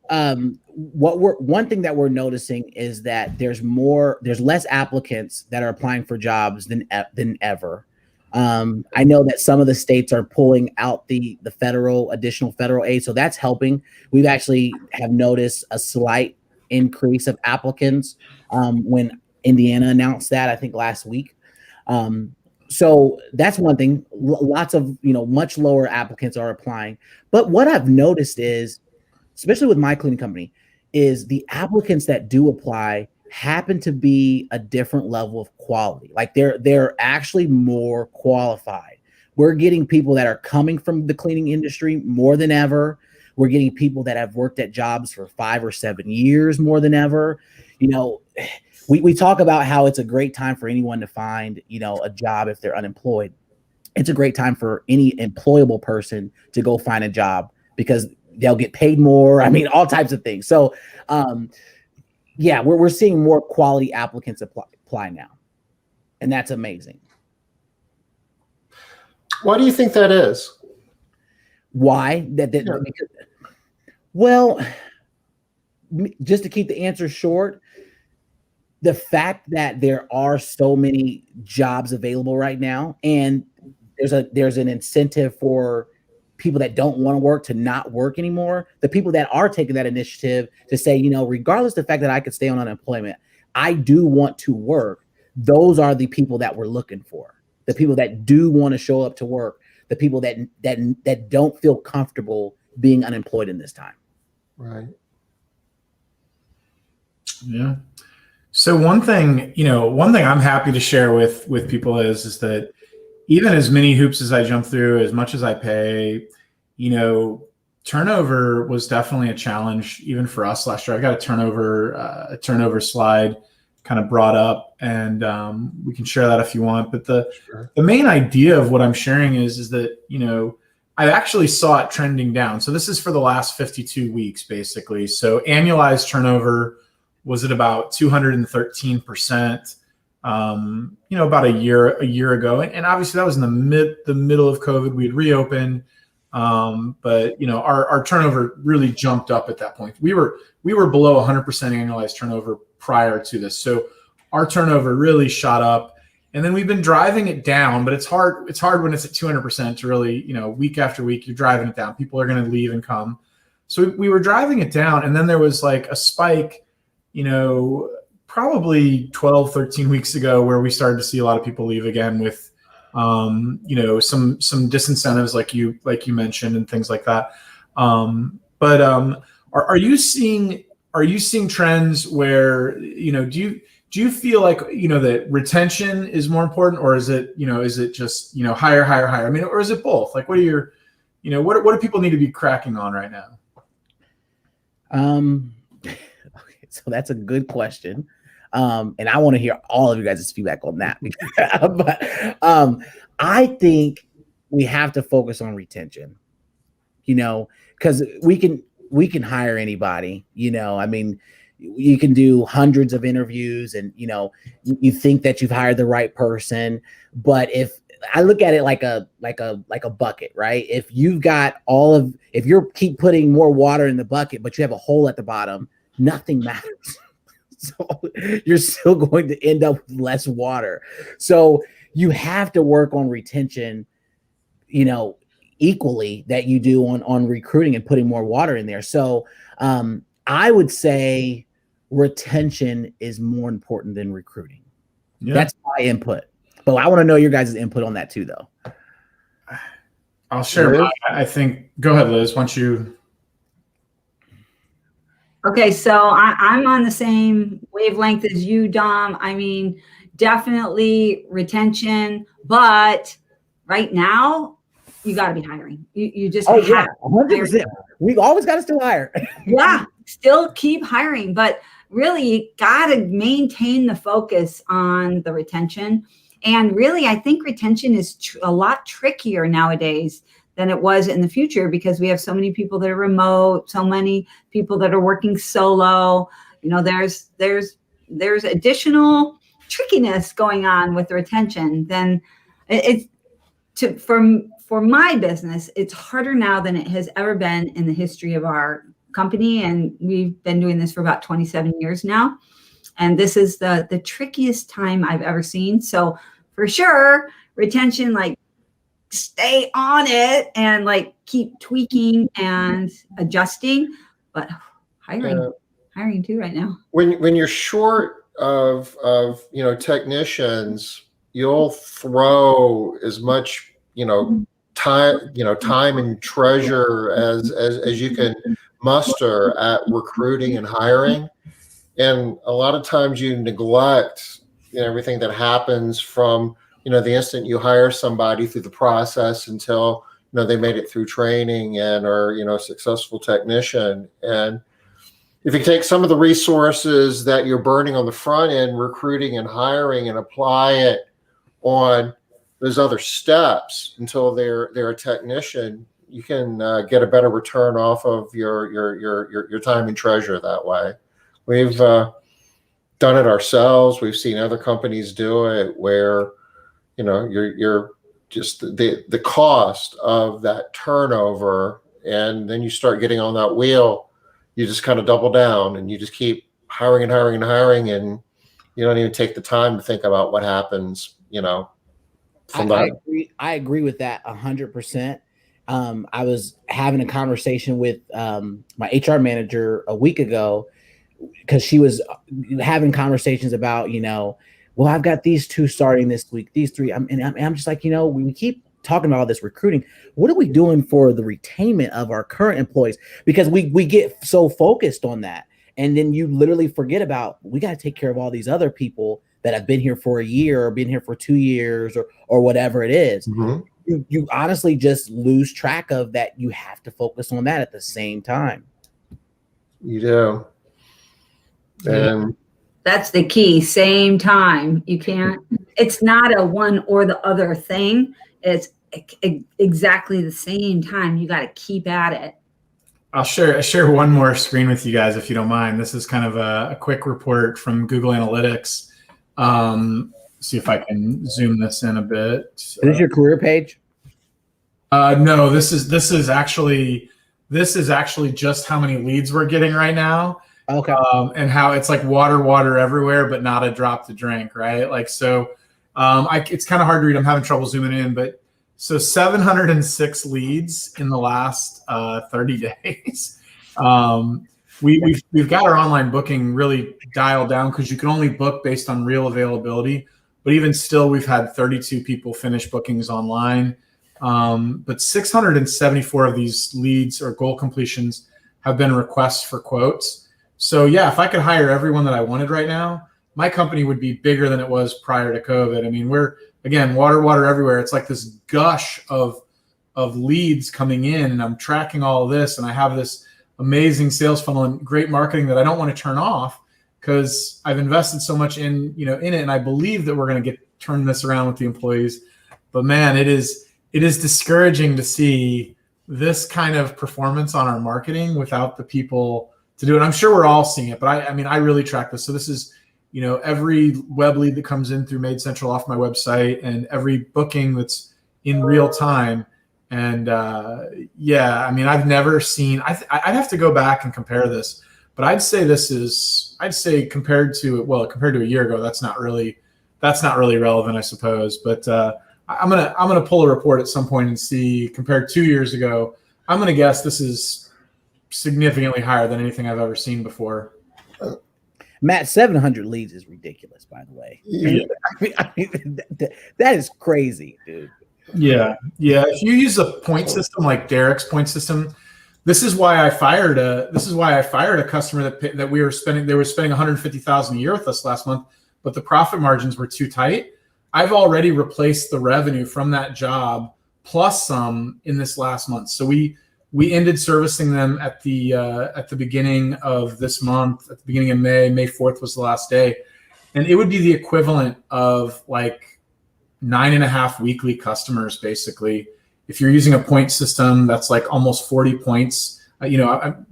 one thing that we're noticing is that there's less applicants that are applying for jobs than ever. I know that some of the states are pulling out the additional federal aid, so that's helping. We've actually have noticed a slight increase of applicants when Indiana announced that, I think last week. So that's one thing. Lots of, much lower applicants are applying. But what I've noticed is, especially with my cleaning company, is the applicants that do apply happen to be a different level of quality. Like they're actually more qualified. We're getting people that are coming from the cleaning industry more than ever. We're getting people that have worked at jobs for 5 or 7 years more than ever. We talk about how it's a great time for anyone to find, a job if they're unemployed. It's a great time for any employable person to go find a job because they'll get paid more. I mean, all types of things. So, yeah, we're seeing more quality applicants apply now, and that's amazing. Why do you think that is? Why? Well, just to keep the answer short, the fact that there are so many jobs available right now, and there's an incentive for people that don't want to work to not work anymore. The people that are taking that initiative to say, regardless of the fact that I could stay on unemployment, I do want to work. Those are the people that we're looking for. The people that do want to show up to work. The people that don't feel comfortable being unemployed in this time. Right. Yeah. So one thing I'm happy to share with people is that even as many hoops as I jump through, as much as I pay, turnover was definitely a challenge even for us last year. I got a turnover slide kind of brought up, and we can share that if you want. But the main idea of what I'm sharing is that, I actually saw it trending down. So this is for the last 52 weeks, basically. So annualized turnover was at about 213%. About a year ago, and obviously that was in the middle of COVID. We had reopened, but our turnover really jumped up at that point. We were below 100% annualized turnover prior to this, so our turnover really shot up. And then we've been driving it down, but it's hard when it's at 200% to really, week after week you're driving it down. People are going to leave and come, so we were driving it down, and then there was like a spike, probably 12, 13 weeks ago, where we started to see a lot of people leave again with, some disincentives like you mentioned and things like that. But are you seeing trends where, do you feel like, that retention is more important, or is it just, hire? I mean, or is it both? Like, what are what do people need to be cracking on right now? Okay, so that's a good question. And I want to hear all of you guys' feedback on that. But I think we have to focus on retention, because we can hire anybody, I mean, you can do hundreds of interviews and, you think that you've hired the right person. But if I look at it like a bucket, right? If you keep putting more water in the bucket, but you have a hole at the bottom, nothing matters. So you're still going to end up with less water. So you have to work on retention, equally that you do on recruiting and putting more water in there. So I would say retention is more important than recruiting. Yeah. That's my input. But I want to know your guys' input on that too, though. I'll share. I think. Go ahead, Liz. Why don't you? Okay, so I'm on the same wavelength as you, Dom. I mean, definitely retention, but right now you got to be hiring. You just have 100%. We've always got to still hire. Yeah, still keep hiring, but really you got to maintain the focus on the retention. And really, I think retention is a lot trickier nowadays than it was in the future, because we have so many people that are remote, so many people that are working solo. You know, there's additional trickiness going on with retention. Then for my business, it's harder now than it has ever been in the history of our company. And we've been doing this for about 27 years now. And this is the trickiest time I've ever seen. So for sure, retention, like, stay on it and like keep tweaking and adjusting, but hiring too right now. When you're short of technicians, you'll throw as much time and treasure as you can muster at recruiting and hiring, and a lot of times you neglect everything that happens from the instant you hire somebody through the process until they made it through training and are a successful technician. And if you take some of the resources that you're burning on the front end, recruiting and hiring, and apply it on those other steps until they're a technician, you can get a better return off of your time and treasure that way. We've done it ourselves. We've seen other companies do it where you're just the cost of that turnover, and then you start getting on that wheel. You just kind of double down and you just keep hiring and hiring and hiring, and you don't even take the time to think about what happens. I agree with that 100%. I was having a conversation with my HR manager a week ago, because she was having conversations about, well, I've got these 2 starting this week, these 3. I'm just like, we keep talking about all this recruiting. What are we doing for the retainment of our current employees? Because we get so focused on that. And then you literally forget about, we got to take care of all these other people that have been here for a year or been here for 2 years or whatever it is. Mm-hmm. You honestly just lose track of that. You have to focus on that at the same time. You do. And that's the key. Same time. You can't, it's not a one or the other thing. It's exactly the same time. You got to keep at it. I'll share one more screen with you guys, if you don't mind. This is kind of a quick report from Google Analytics. See if I can zoom this in a bit. Is this your career page? No, this is actually just how many leads we're getting right now. Okay. And how it's like water everywhere, but not a drop to drink, right? Like, so it's kind of hard to read. I'm having trouble zooming in, but so 706 leads in the last 30 days. We've got our online booking really dialed down, because you can only book based on real availability. But even still, we've had 32 people finish bookings online. But 674 of these leads or goal completions have been requests for quotes. So yeah, if I could hire everyone that I wanted right now, my company would be bigger than it was prior to COVID. I mean, we're, again, water everywhere. It's like this gush of leads coming in, and I'm tracking all of this, and I have this amazing sales funnel and great marketing that I don't want to turn off, because I've invested so much in it, and I believe that we're going to turn this around with the employees. But man, it is discouraging to see this kind of performance on our marketing without the people to do it. I'm sure we're all seeing it, but I really track this. So this is, every web lead that comes in through Made Central off my website, and every booking that's in real time. And I've never seen, I'd have to go back and compare this, but I'd say compared to a year ago, that's not really relevant, I suppose. But I'm gonna pull a report at some point and see, compared 2 years ago, I'm gonna guess this is significantly higher than anything I've ever seen before. Matt, 700 leads is ridiculous, by the way. Yeah. That is crazy, dude. Yeah. If you use a point system like Derek's point system, this is why I fired a customer that they were spending $150,000 a year with us last month, but the profit margins were too tight. I've already replaced the revenue from that job plus some in this last month. So we ended servicing them at the beginning of this month, at the beginning of May. May 4th was the last day. And it would be the equivalent of like 9.5 weekly customers, basically. If you're using a point system, that's like almost 40 points,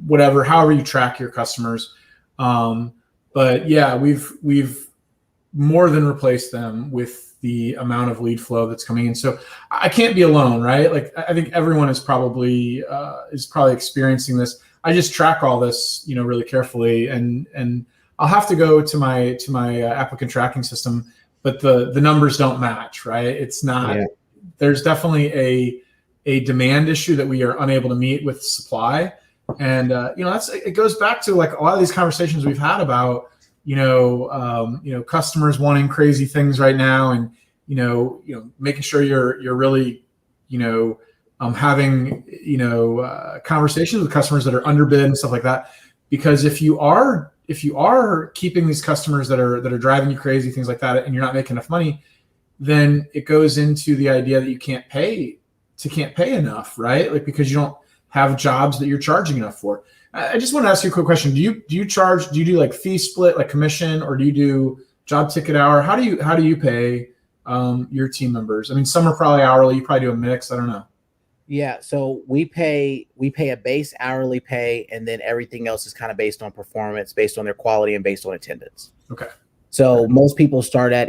whatever, however you track your customers. But yeah, we've more than replaced them with the amount of lead flow that's coming in. So I can't be alone, right? Like I think everyone is probably experiencing this. I just track all this, really carefully, and I'll have to go to my applicant tracking system, but the numbers don't match, right? It's not. Yeah. There's definitely a demand issue that we are unable to meet with supply, and it goes back to like a lot of these conversations we've had about customers wanting crazy things right now, and making sure you're really having conversations with customers that are underbid and stuff like that. Because if you are keeping these customers that are driving you crazy, things like that, and you're not making enough money, then it goes into the idea that you can't pay enough, right? Like because you don't have jobs that you're charging enough for. I just want to ask you a quick question. Do you do like fee split, like commission, or do you do job ticket hour? How do you pay your team members? I mean, some are probably hourly. You probably do a mix. I don't know. Yeah, so we pay a base hourly pay, and then everything else is kind of based on performance, based on their quality, and based on attendance. Okay. So most people start with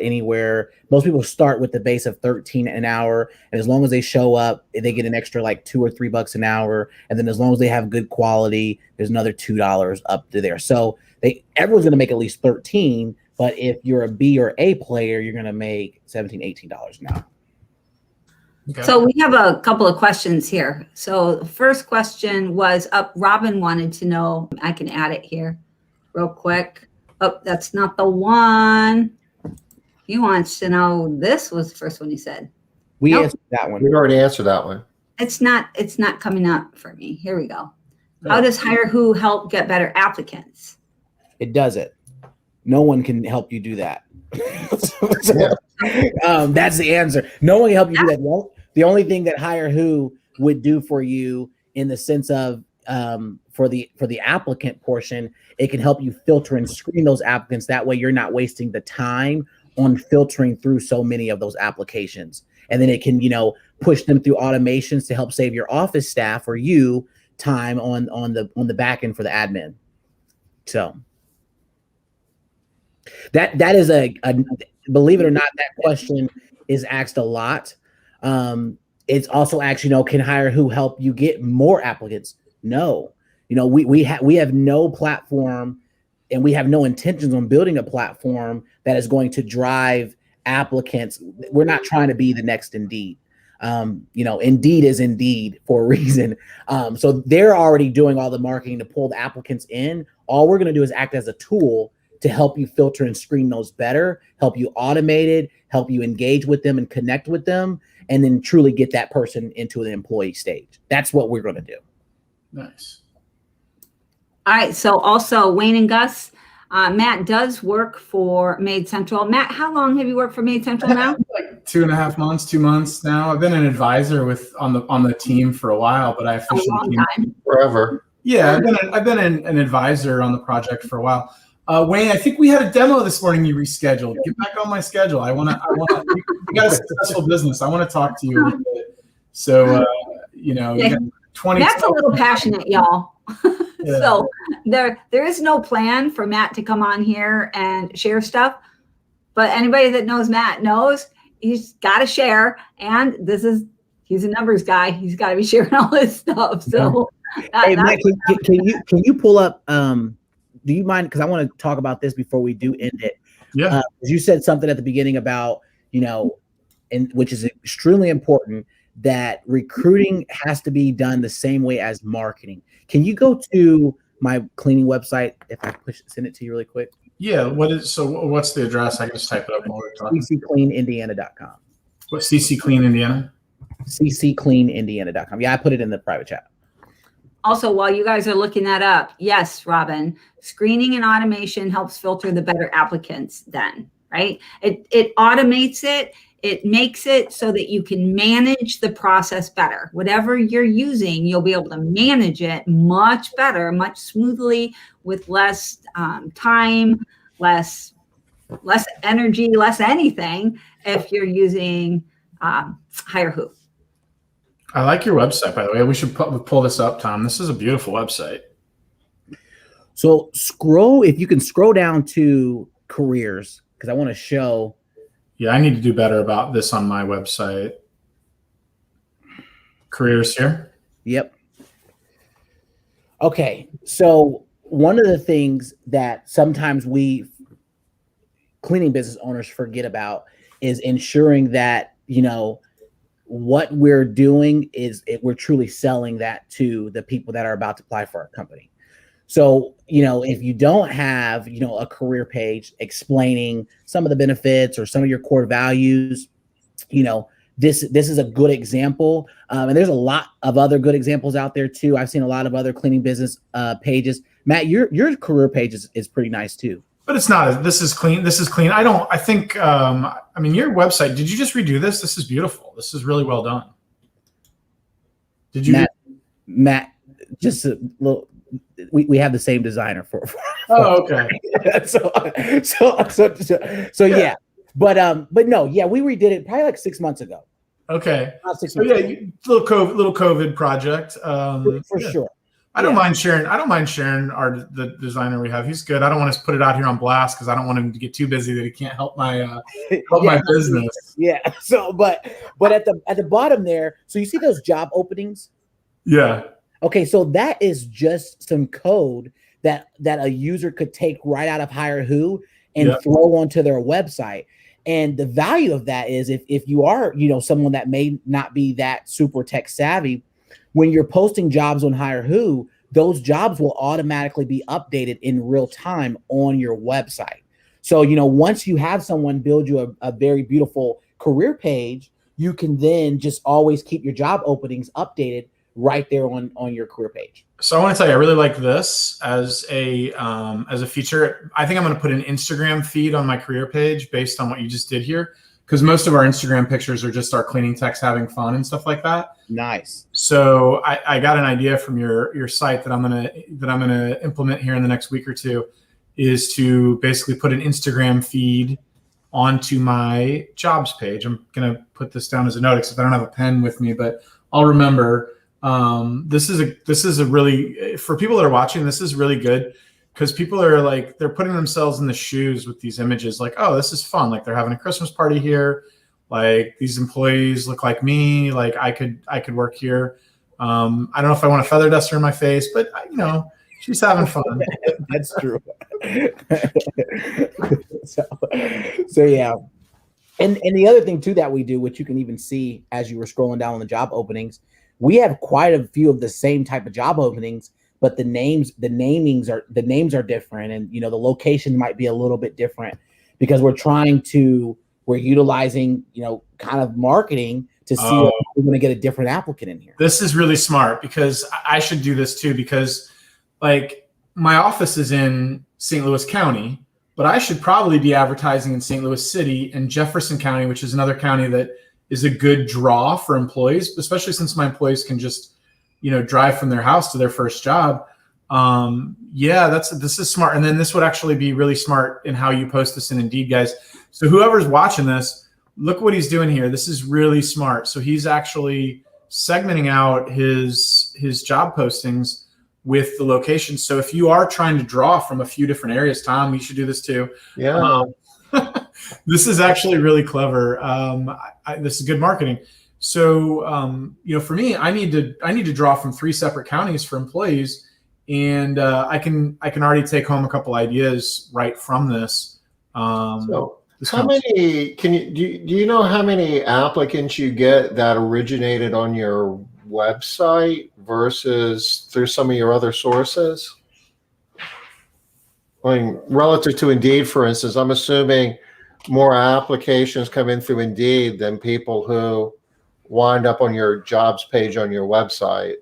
the base of 13 an hour, and as long as they show up, they get an extra like $2 or $3 an hour, and then as long as they have good quality, there's another $2 up to there. So everyone's going to make at least 13, but if you're a B or A player, you're going to make $17, $18 an hour. Okay. So we have a couple of questions here. So the first question was Robin wanted to know, I can add it here real quick. Oh, that's not the one. He wants to know, this was the first one he said. We answered that one. We already answered that one. It's not coming up for me. Here we go. How does HireWho help get better applicants? It doesn't. No one can help you do that. That's the answer. No one can help you do that. The only thing that HireWho would do for you in the sense of for the applicant portion, it can help you filter and screen those applicants. That way you're not wasting the time on filtering through so many of those applications. And then it can, push them through automations to help save your office staff or you time on the back end for the admin. So that is a believe it or not, that question is asked a lot. It's also asked, can HireWho help you get more applicants? No, we have no platform, and we have no intentions on building a platform that is going to drive applicants. We're not trying to be the next Indeed. Indeed is Indeed for a reason. So they're already doing all the marketing to pull the applicants in. All we're going to do is act as a tool to help you filter and screen those better, help you automate it, help you engage with them and connect with them, and then truly get that person into the employee stage. That's what we're going to do. Nice. All right. So also Wayne and Gus, Matt does work for Made Central. Matt, how long have you worked for Made Central now? Like 2.5 months, 2 months now. I've been an advisor on the team for a while, but I officially came forever. Yeah, I've been an advisor on the project for a while. Wayne, I think we had a demo this morning you rescheduled. Get back on my schedule. I want to. We got a successful business. I want to talk to you a little bit. So, you got 20. Matt's a little passionate, y'all. Yeah. So there is no plan for Matt to come on here and share stuff. But anybody that knows Matt knows he's got to share. And he's a numbers guy. He's got to be sharing all this stuff. So, hey, Matt, can you pull up? Do you mind? Because I want to talk about this before we do end it. Yeah. You said something at the beginning about, and which is extremely important, that recruiting has to be done the same way as marketing. Can you go to my cleaning website if I send it to you really quick? Yeah. What's the address? I can just type it up while we're talking. ccleanindiana.com. What, CC Clean Indiana? ccleanindiana.com. Yeah, I put it in the private chat. Also, while you guys are looking that up, yes, Robin, screening and automation helps filter the better applicants then, right? It automates it. It makes it so that you can manage the process better. Whatever you're using, you'll be able to manage it much better, much smoothly, with less time, less less energy, less anything if you're using HireWho. I like your website, by the way. We should pull this up, Tom. This is a beautiful website. So if you can scroll down to careers, because I want to show. Yeah, I need to do better about this on my website. Careers here. Yep. Okay. So one of the things that sometimes we cleaning business owners forget about is ensuring that, what we're doing is we're truly selling that to the people that are about to apply for our company. So, if you don't have, a career page explaining some of the benefits or some of your core values, this is a good example. And there's a lot of other good examples out there too. I've seen a lot of other cleaning business pages. Matt, your career page is pretty nice too. But it's not. This is clean. I think, your website, did you just redo this? This is beautiful. This is really well done. Did you? Matt, just a little, we have the same designer for oh, okay. So yeah. But no, yeah, we redid it probably like 6 months ago. Okay. About 6 So months yeah, ago. little COVID project. For sure. I don't mind sharing. The designer we have. He's good. I don't want to put it out here on blast because I don't want him to get too busy that he can't help my my business. Yeah. So, but at the bottom there, so you see those job openings? Yeah. Okay, so that is just some code that a user could take right out of HireWho and throw onto their website. And the value of that is if you are, someone that may not be that super tech savvy, when you're posting jobs on HireWho, those jobs will automatically be updated in real time on your website. So, once you have someone build you a very beautiful career page, you can then just always keep your job openings updated right there on your career page. So I want to tell you, I really like this as a feature. I think I'm going to put an Instagram feed on my career page based on what you just did here, because most of our Instagram pictures are just our cleaning techs having fun and stuff like that. Nice. So I got an idea from your site that I'm gonna implement here in the next week or two, is to basically put an Instagram feed onto my jobs page. I'm gonna put this down as a note, except I don't have a pen with me, but I'll remember. This is a really, for people that are watching, this is really good because people are like, they're putting themselves in the shoes with these images like, oh, this is fun. Like they're having a Christmas party here. Like these employees look like me. Like I could work here. I don't know if I want a feather duster in my face, but she's having fun. That's true. so yeah. And the other thing too that we do, which you can even see as you were scrolling down on the job openings, we have quite a few of the same type of job openings, but the names are different, and the location might be a little bit different because we're utilizing kind of marketing to see if we're going to get a different applicant in here. This is really smart because I should do this too, because like my office is in St. Louis County, but I should probably be advertising in St. Louis City and Jefferson County, which is another county that is a good draw for employees, especially since my employees can just, drive from their house to their first job. This is smart. And then this would actually be really smart in how you post this in Indeed, guys. So whoever's watching this, look what he's doing here. This is really smart. So he's actually segmenting out his job postings with the location. So if you are trying to draw from a few different areas, Tom, you should do this too. Yeah. This is actually really clever. This is good marketing. So, for me, I need to draw from 3 separate counties for employees, and I can already take home a couple ideas right from this. So how many do you know how many applicants you get that originated on your website versus through some of your other sources? I mean, relative to Indeed, for instance, I'm assuming more applications come in through Indeed than people who wind up on your jobs page on your website.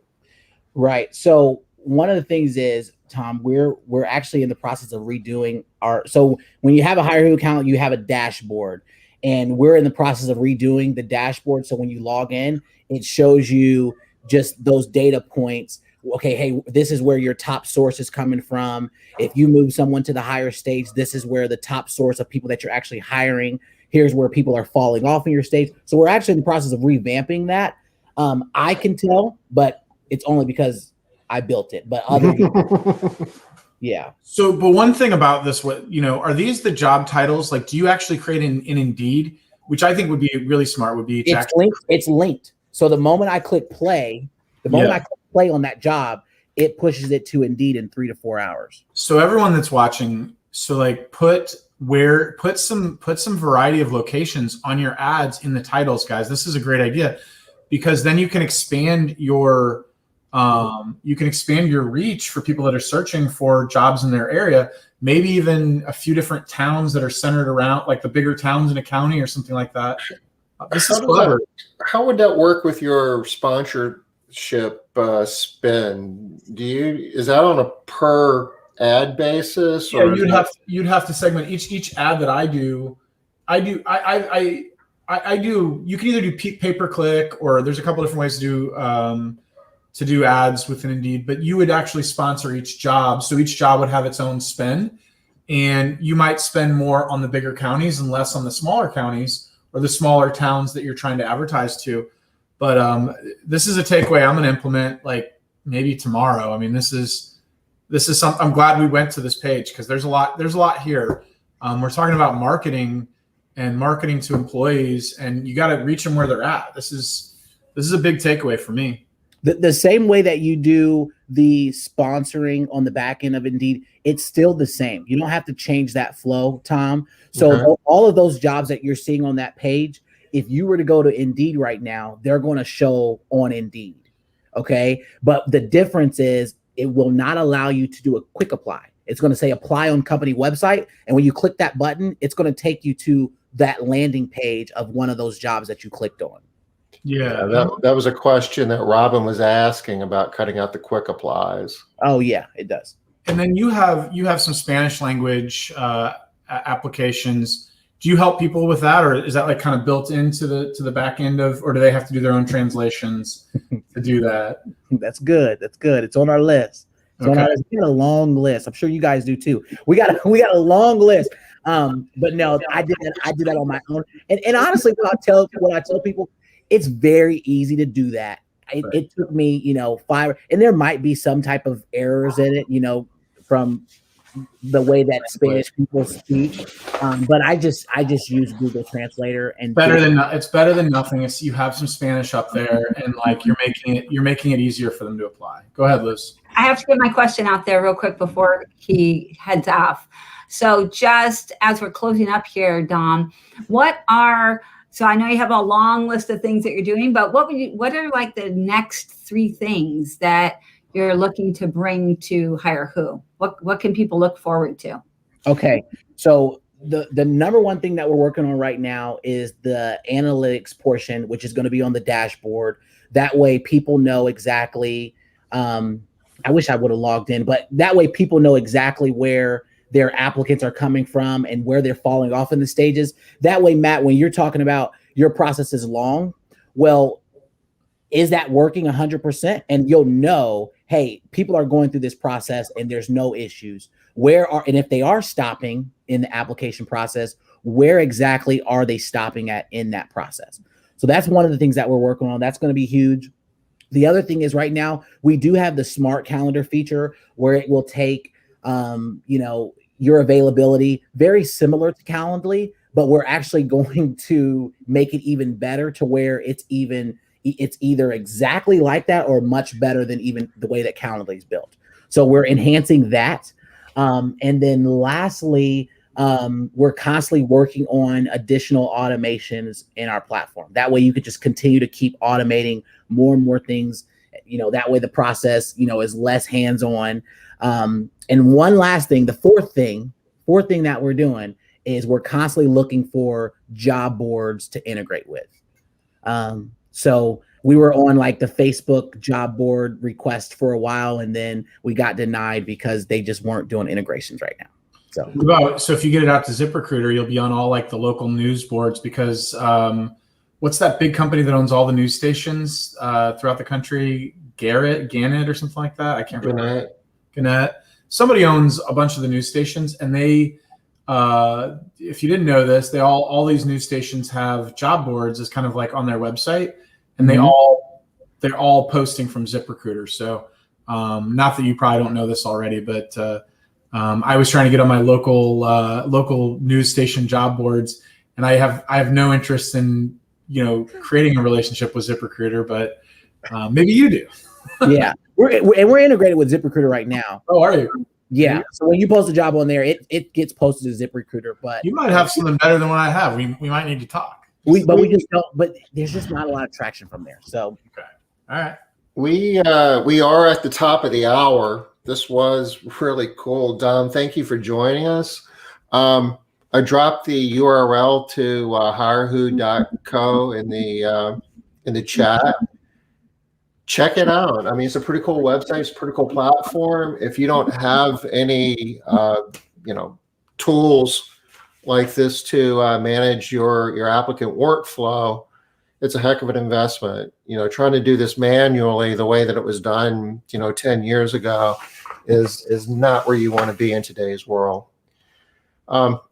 Right. So one of the things is, Tom, we're actually in the process of redoing so when you have a HireWho account, you have a dashboard, and we're in the process of redoing the dashboard. So when you log in, it shows you just those data points okay, hey, this is where your top source is coming from. If you move someone to the higher stage, this is where the top source of people that you're actually hiring. Here's where people are falling off in your stage. So we're actually in the process of revamping that. I can tell, but it's only because I built it. But other people, yeah. So, but one thing about this, are these the job titles? Like, do you actually create in Indeed, which I think would be really smart, would be it's linked. So the moment I click play, I click play on that job, it pushes it to Indeed in 3 to 4 hours. So everyone that's watching, like put some variety of locations on your ads in the titles, guys. This is a great idea, because then you can expand your reach for people that are searching for jobs in their area. Maybe even a few different towns that are centered around, like the bigger towns in a county or something like that. This is clever. How would that work with your sponsorship spend? Is that on a per ad basis? Yeah, you'd have to segment each ad that I do. You can either do pay-per-click, or there's a couple different ways to do ads within Indeed, but you would actually sponsor each job. So each job would have its own spend, and you might spend more on the bigger counties and less on the smaller counties or the smaller towns that you're trying to advertise to. But this is a takeaway I'm going to implement like maybe tomorrow. I mean, this is something. I'm glad we went to this page, because there's a lot here. We're talking about marketing to employees, and you got to reach them where they're at. This is a big takeaway for me. The same way that you do the sponsoring on the back end of Indeed, it's still the same. You don't have to change that flow, Tom. So all of those jobs that you're seeing on that page, if you were to go to Indeed right now, they're going to show on Indeed. Okay. But the difference is it will not allow you to do a quick apply. It's going to say apply on company website. And when you click that button, it's going to take you to that landing page of one of those jobs that you clicked on. Yeah, that was a question that Robin was asking about cutting out the quick applies. Oh yeah, it does. And then you have some Spanish language applications. Do you help people with that, or is that like kind of built into the back end of, or do they have to do their own translations to do that? That's good. It's on our list. We got a long list. I'm sure you guys do too. We got a long list. But no, I did that on my own. And honestly, what I tell people, it's very easy to do that. It took me, 5, and there might be some type of errors in it, from the way that Spanish people speak. But I just use Google Translator, and it's better than nothing. It's, you have some Spanish up there, and like you're making it easier for them to apply. Go ahead, Liz. I have to get my question out there real quick before he heads off. So just as we're closing up here, Dom, so I know you have a long list of things that you're doing, but what are like the next 3 things that you're looking to bring to HireWho? What can people look forward to? Okay. So the number one thing that we're working on right now is the analytics portion, which is going to be on the dashboard. That way people know exactly, I wish I would have logged in, but that way people know exactly where their applicants are coming from and where they're falling off in the stages. That way, Matt, when you're talking about your process is long, well, is that working 100%? And you'll know, hey, people are going through this process and there's no issues. And if they are stopping in the application process, where exactly are they stopping at in that process? So that's one of the things that we're working on. That's going to be huge. The other thing is right now, we do have the smart calendar feature where it will take, your availability, very similar to Calendly, but we're actually going to make it even better to where it's either exactly like that or much better than even the way that Calendly is built. So we're enhancing that. And then lastly, we're constantly working on additional automations in our platform. That way you could just continue to keep automating more and more things. That way the process, is less hands-on. And one last thing, the fourth thing that we're doing is we're constantly looking for job boards to integrate with. So we were on like the Facebook job board request for a while, and then we got denied because they just weren't doing integrations right now. So if you get it out to ZipRecruiter, you'll be on all like the local news boards, because what's that big company that owns all the news stations throughout the country? Gannett or something like that. I can't remember. Gannett. Somebody owns a bunch of the news stations, and they, if you didn't know this, all these news stations have job boards as kind of like on their website, and they're all posting from ZipRecruiter. So, not that you probably don't know this already, but I was trying to get on my local news station job boards, and I have no interest in creating a relationship with ZipRecruiter, but maybe you do. Yeah, we're integrated with ZipRecruiter right now. Oh, are you? Yeah. So when you post a job on there, it gets posted to ZipRecruiter. But you might have something better than what I have. We might need to talk. We just don't. But there's just not a lot of traction from there. So okay, all right. We are at the top of the hour. This was really cool, Dom. Thank you for joining us. I dropped the URL to HireWho.co in the chat. Check it out. I mean, it's a pretty cool website. It's a pretty cool platform. If you don't have any, tools like this to manage your applicant workflow, it's a heck of an investment. Trying to do this manually the way that it was done, 10 years ago is not where you want to be in today's world.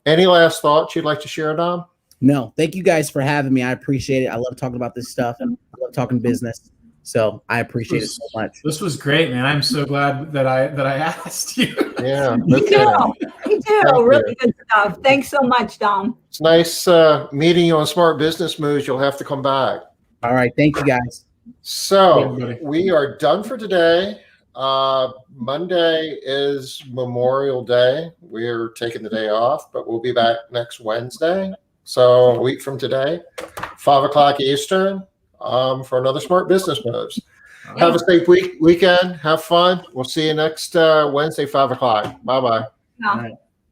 Any last thoughts you'd like to share, Dom? No, thank you guys for having me. I appreciate it. I love talking about this stuff, and I love talking business. So I appreciate it so much. This was great, man. I'm so glad that I asked you. Yeah, me too. Really good stuff. Thanks so much, Dom. It's nice meeting you on Smart Business Moves. You'll have to come back. All right, thank you guys. So we are done for today. Monday is Memorial Day. We're taking the day off, but we'll be back next Wednesday. So a week from today, 5:00 Eastern. For another Smart Business Moves. Have a safe weekend. Have fun. We'll see you next Wednesday, 5:00. Bye-bye. Yeah.